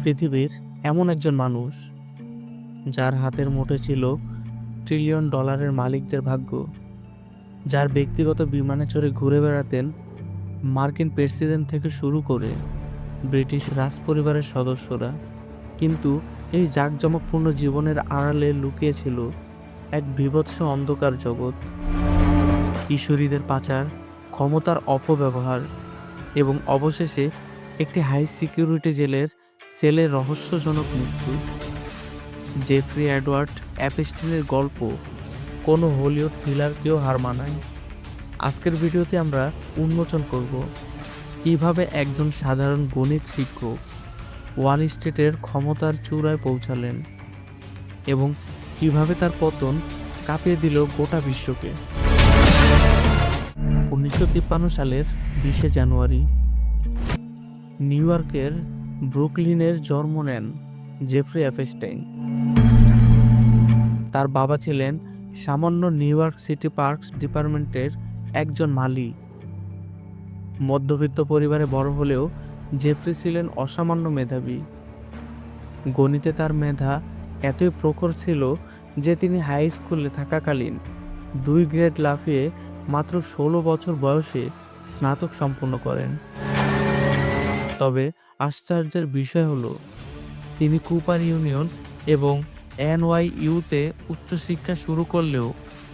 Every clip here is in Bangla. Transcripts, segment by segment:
পৃথিবীর এমন একজন মানুষ যার হাতের মুঠে ছিল ট্রিলিয়ন ডলারের মালিকদের ভাগ্য, যার ব্যক্তিগত বিমানে চড়ে ঘুরে বেড়াতেন মার্কিন প্রেসিডেন্ট থেকে শুরু করে ব্রিটিশ রাজপরিবারের সদস্যরা। কিন্তু এই জাঁকজমকপূর্ণ জীবনের আড়ালে লুকিয়ে ছিল এক বীভৎস অন্ধকার জগৎ। কিশোরীদের পাচার, ক্ষমতার অপব্যবহার এবং অবশেষে একটি হাই সিকিউরিটি জেলের সেলের রহস্যজনক মৃত্যু। জেফ্রি এডওয়ার্ড অ্যাপস্টিনের গল্প কোনো হলিউড থ্রিলারকেও হার মানায়। আজকের ভিডিওতে আমরা উন্মোচন করব কিভাবে একজন সাধারণ গণিত শিক্ষক ওয়াল স্ট্রিটের ক্ষমতার চূড়ায় পৌঁছালেন এবং কিভাবে তার পতন কাঁপিয়ে দিল গোটা বিশ্বকে। 1953 সালের 20 জানুয়ারি নিউ ইয়র্কের ব্রুকলিনের জন্ম নেন জেফ্রি অ্যাপস্টাইন। তার বাবা ছিলেন সামান্য নিউ ইয়র্ক সিটি পার্কস ডিপার্টমেন্টের একজন মালি। মধ্যবিত্ত পরিবারে বড় হলেও জেফ্রি ছিলেন অসামান্য মেধাবী। গণিতে তার মেধা এতই প্রখর ছিল যে তিনি হাই স্কুলে থাকাকালীন 2 গ্রেড লাফিয়ে মাত্র 16 বছর বয়সে স্নাতক সম্পন্ন করেন। তবে আশ্চর্যের বিষয় হলো তিনি কুপার ইউনিয়ন এবং NYU-তে উচ্চশিক্ষা শুরু করলেও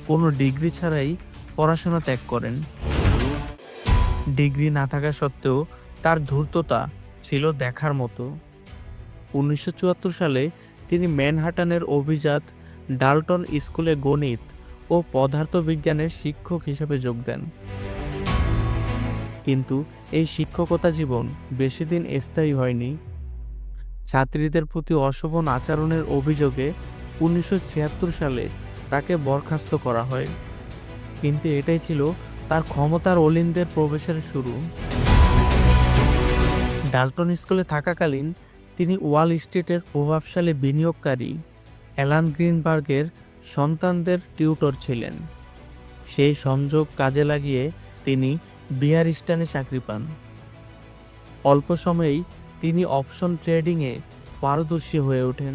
কোনো ডিগ্রি ছাড়াই পড়াশোনা ত্যাগ করেন। ডিগ্রি না থাকা সত্ত্বেও তার ধূর্ততা ছিল দেখার মতো। 1974 সালে তিনি ম্যানহাটানের অভিজাত ডাল্টন স্কুলে গণিত ও পদার্থবিজ্ঞানের শিক্ষক হিসেবে যোগ দেন। কিন্তু এই শিক্ষকতা জীবন বেশিদিন স্থায়ী হয়নি। ছাত্রীদের প্রতি অশোভন আচরণের অভিযোগে 1976 সালে তাকে বরখাস্ত করা হয়। কিন্তু এটাই ছিল তার ক্ষমতার অলিন্দের প্রবেশের শুরু। ডাল্টন স্কুলে থাকাকালীন তিনি ওয়াল স্ট্রিটের প্রভাবশালী বিনিয়োগকারী অ্যালান গ্রিনবার্গের সন্তানদের টিউটর ছিলেন। সেই সংযোগ কাজে লাগিয়ে তিনি বিয়ার স্ট্যান্ডে চাকরি পান। অল্প সময়েই তিনি অপশন ট্রেডিংয়ে পারদর্শী হয়ে ওঠেন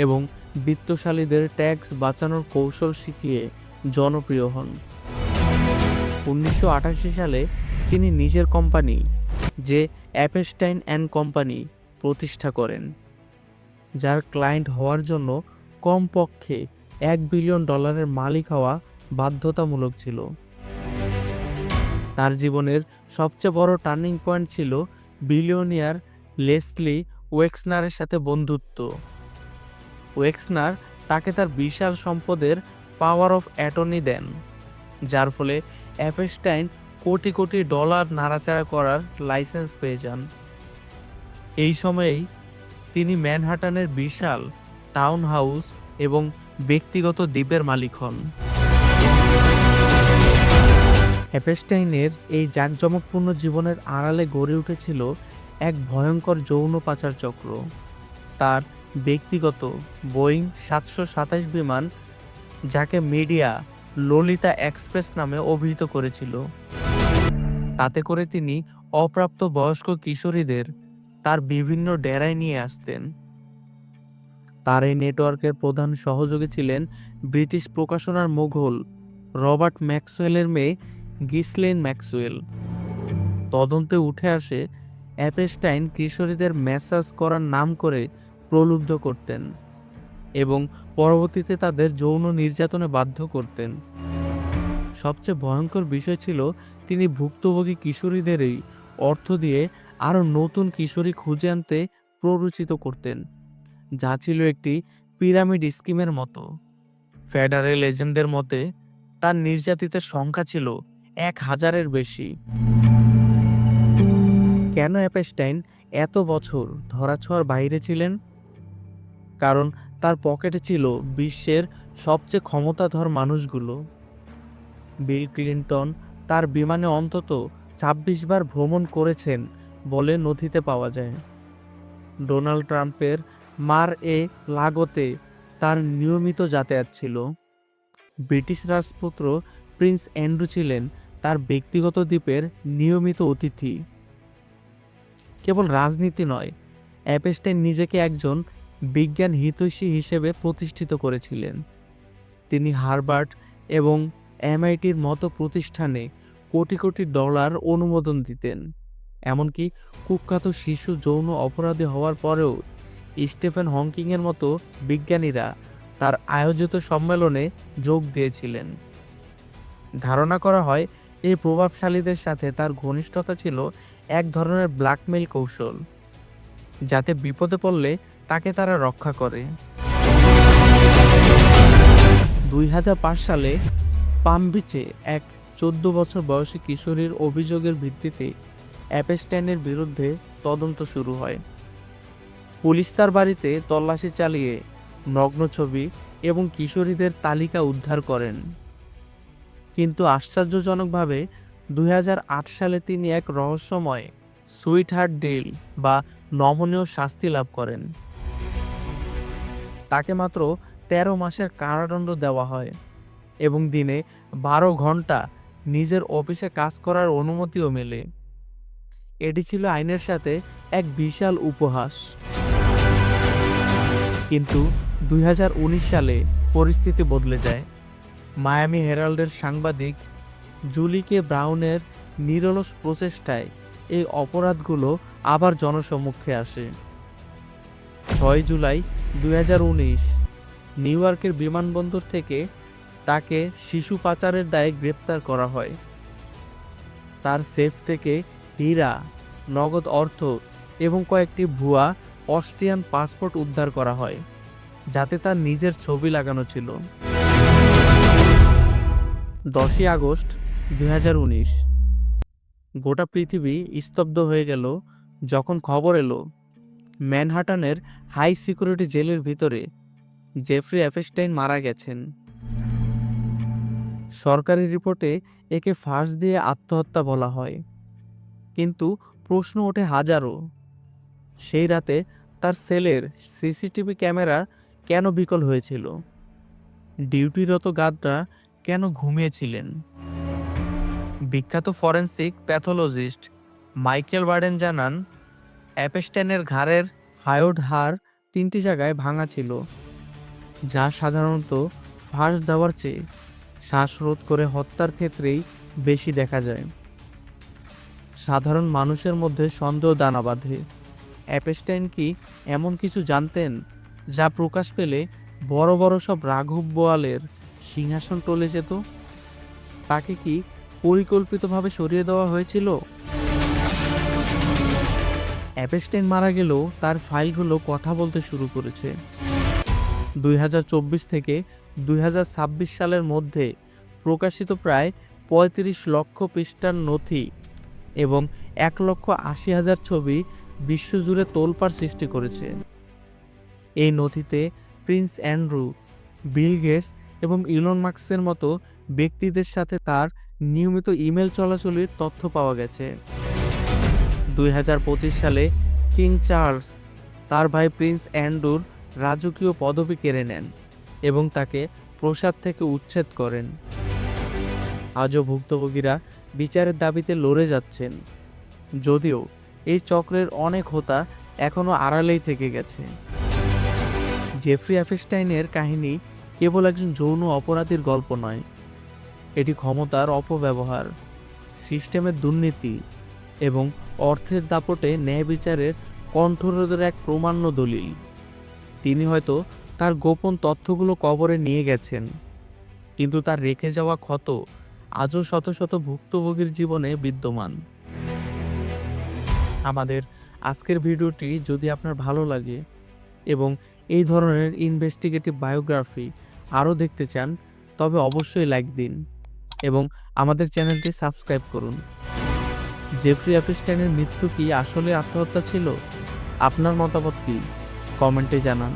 এবং বিত্তশালীদের ট্যাক্স বাঁচানোর কৌশল শিখিয়ে জনপ্রিয় হন। 1988 সালে তিনি নিজের কোম্পানি যে অ্যাপস্টাইন অ্যান্ড কোম্পানি প্রতিষ্ঠা করেন, যার ক্লায়েন্ট হওয়ার জন্য কমপক্ষে $1 বিলিয়ন মালিক হওয়া বাধ্যতামূলক ছিল। তার জীবনের সবচেয়ে বড় টার্নিং পয়েন্ট ছিল বিলিয়নিয়ার লেসলি ওয়েক্সনারের সাথে বন্ধুত্ব। ওয়েক্সনার তাকে তার বিশাল সম্পদের পাওয়ার অফ অ্যাটর্নি দেন, যার ফলে অ্যাপস্টাইন কোটি কোটি ডলার নাড়াচাড়া করার লাইসেন্স পেয়ে যান। এই সময়েই তিনি ম্যানহাটানের বিশাল টাউন হাউস এবং ব্যক্তিগত দ্বীপের মালিক হন। অ্যাপস্টাইনের এই জাঁকজমকপূর্ণ জীবনের আড়ালে গড়ে উঠেছিল এক ভয়ঙ্কর যৌন পাচার চক্র। তার ব্যক্তিগত বোয়িং 727 বিমান, যাকে মিডিয়া ললিতা এক্সপ্রেস নামে অভিহিত করেছিল, তাতে করে তিনি অপ্রাপ্ত বয়স্ক কিশোরীদের তার বিভিন্ন ডেরায় নিয়ে আসতেন। তার এই নেটওয়ার্কের প্রধান সহযোগী ছিলেন ব্রিটিশ প্রকাশনার মোগল রবার্ট ম্যাক্সওয়েলের মেয়ে গিসলেইন ম্যাক্সওয়েল। তদন্তে উঠে আসে অ্যাপস্টাইন কিশোরীদের ম্যাসাজ করার নাম করে প্রলুব্ধ করতেন এবং পরবর্তীতে তাদের যৌন নির্যাতনে বাধ্য করতেন। সবচেয়ে ভয়ঙ্কর বিষয় ছিল তিনি ভুক্তভোগী কিশোরীদেরই অর্থ দিয়ে আরও নতুন কিশোরী খুঁজে আনতে প্ররোচিত করতেন, যা ছিল একটি পিরামিড স্কিমের মতো। ফেডারেল এজেন্টদের মতে তার নির্যাতিতের সংখ্যা ছিল 1000-এর বেশি। কেন অ্যাপস্টাইন এত বছর ধরাছোঁয়ার বাইরে ছিলেন? কারণ তার পকেটে ছিল বিশ্বের সবচেয়ে ক্ষমতাধর মানুষগুলো। বিল ক্লিনটন তার বিমানে অন্তত 26 বার ভ্রমণ করেছেন বলে নথিতে পাওয়া যায়। ডোনাল্ড ট্রাম্পের মার-এ লাগোতে তার নিয়মিত যাতায়াত ছিল। ব্রিটিশ রাজপুত্র প্রিন্স অ্যান্ড্রু ছিলেন তার ব্যক্তিগত দ্বীপের নিয়মিত অতিথি। কেবল রাজনীতি নয়, অ্যাপস্টাইন নিজেকে একজন বিজ্ঞান হিতৈষী হিসেবে প্রতিষ্ঠিত করেছিলেন। তিনি হার্ভার্ড এবং এমআইটির মতো প্রতিষ্ঠানে কোটি কোটি ডলার অনুমোদন দিতেন। এমনকি কুখ্যাত শিশু যৌন অপরাধী হওয়ার পরেও স্টিফেন হকিংয়ের মতো বিজ্ঞানীরা তার আয়োজিত সম্মেলনে যোগ দিয়েছিলেন। ধারণা করা হয় এই প্রভাবশালীদের সাথে তার ঘনিষ্ঠতা ছিল এক ধরনের ব্ল্যাকমেইল কৌশল, যাতে বিপদে পড়লে তাকে তারা রক্ষা করে। 2005 সালে পাম বিচে এক 14 বছর বয়সী কিশোরীর অভিযোগের ভিত্তিতে অ্যাপস্টাইনের বিরুদ্ধে তদন্ত শুরু হয়। পুলিশ তার বাড়িতে তল্লাশি চালিয়ে নগ্ন ছবি এবং কিশোরীদের তালিকা উদ্ধার করেন। কিন্তু আশ্চর্যজনকভাবে 2008 সালে তিনি এক রহস্যময় সুইটহার্ট ডিল বা নমনীয় শাস্তি লাভ করেন। তাকে মাত্র 13 মাসের কারাদণ্ড দেওয়া হয় এবং দিনে 12 ঘন্টা নিজের অফিসে কাজ করার অনুমতিও মেলে। এটি ছিল আইনের সাথে এক বিশাল উপহাস। কিন্তু 2019 সালে পরিস্থিতি বদলে যায়। মায়ামি হেরাল্ডের সাংবাদিক জুলি কে ব্রাউনের নিরলস প্রচেষ্টায় এই অপরাধগুলো আবার জনসম্মুখে আসে। 6 জুলাই 2019 নিউ ইয়র্কের বিমানবন্দর থেকে তাকে শিশু পাচারের দায়ে গ্রেপ্তার করা হয়। তার সেফ থেকে হীরা, নগদ অর্থ এবং কয়েকটি ভুয়া অস্ট্রিয়ান পাসপোর্ট উদ্ধার করা হয়, যাতে তার নিজের ছবি লাগানো ছিল। 10 আগস্ট 2019 গোটা পৃথিবী স্তব্ধ হয়ে গেল যখন খবর এলো ম্যানহাটানের হাই সিকিউরিটি জেলের ভিতরে জেফ্রি অ্যাপস্টাইন মারা গেছেন। সরকারি রিপোর্টে একে ফাঁস দিয়ে আত্মহত্যা বলা হয়, কিন্তু প্রশ্ন ওঠে হাজারো। সেই রাতে তার সেলের সিসিটিভি ক্যামেরা কেন বিকল হয়েছিল? ডিউটিরত গার্ডরা কেন ঘুমিয়েছিলেন? বিখ্যাত ফরেনসিক প্যাথোলজিস্ট মাইকেল বার্ডেন জানান, অ্যাপস্টাইনের ঘাড়ের হায়োড হাড় 3টি জায়গায় ভাঙা ছিল, যা সাধারণত ফাঁস দেওয়ার চেয়ে শ্বাসরোধ করে হত্যার ক্ষেত্রেই বেশি দেখা যায়। সাধারণ মানুষের মধ্যে সন্দেহ দানা বাঁধে। অ্যাপস্টাইন কি এমন কিছু জানতেন যা প্রকাশ পেলে বড় বড় সব রাঘব বোয়ালের সিংহাসন টলে যেত? তাকে কি পরিকল্পিতভাবে সরিয়ে দেওয়া হয়েছিল? অ্যাপস্টাইন মারা গেলেও তার ফাইলগুলো কথা বলতে শুরু করেছে। 2024 থেকে 2026 সালের মধ্যে প্রকাশিত প্রায় 35 লক্ষ পৃষ্ঠার নথি এবং 1,80,000 ছবি বিশ্বজুড়ে তোলপাড় সৃষ্টি করেছে। এই নথিতে প্রিন্স অ্যান্ড্রু, বিল গেটস এবং ইলন মাস্কের মতো ব্যক্তিদের সাথে তার নিয়মিত ইমেল চলাচলের তথ্য পাওয়া গেছে। 2025 সালে কিং চার্লস তার ভাই প্রিন্স অ্যান্ড্রুর রাজকীয় পদবি কেড়ে নেন এবং তাকে প্রাসাদ থেকে উচ্ছেদ করেন। আজও ভুক্তভোগীরা বিচারের দাবিতে লড়ে যাচ্ছেন, যদিও এই চক্রের অনেক হোতা এখনও আড়ালেই থেকে গেছে। জেফ্রি অ্যাপস্টাইনের কাহিনী কেবল একজন যৌন অপরাধীর গল্প নয়, এটি ক্ষমতার অপব্যবহার, সিস্টেমের দুর্নীতি এবং অর্থের দাপটে ন্যায় বিচারের কণ্ঠরোধের এক প্রমাণ্য দলিল। তিনি হয়তো তার গোপন তথ্যগুলো কবরে নিয়ে গেছেন, কিন্তু তার রেখে যাওয়া ক্ষত আজও শত শত ভুক্তভোগীর জীবনে বিদ্যমান। আমাদের আজকের ভিডিওটি যদি আপনার ভালো লাগে এবং এই ধরনের ইনভেস্টিগেটিভ বায়োগ্রাফি আরও দেখতে চান, তবে অবশ্যই লাইক দিন এবং আমাদের চ্যানেলটি সাবস্ক্রাইব করুন। জেফ্রি অ্যাপস্টাইনের মৃত্যু কি আসলে আত্মহত্যা ছিল? আপনার মতামত কি? কমেন্টে জানান।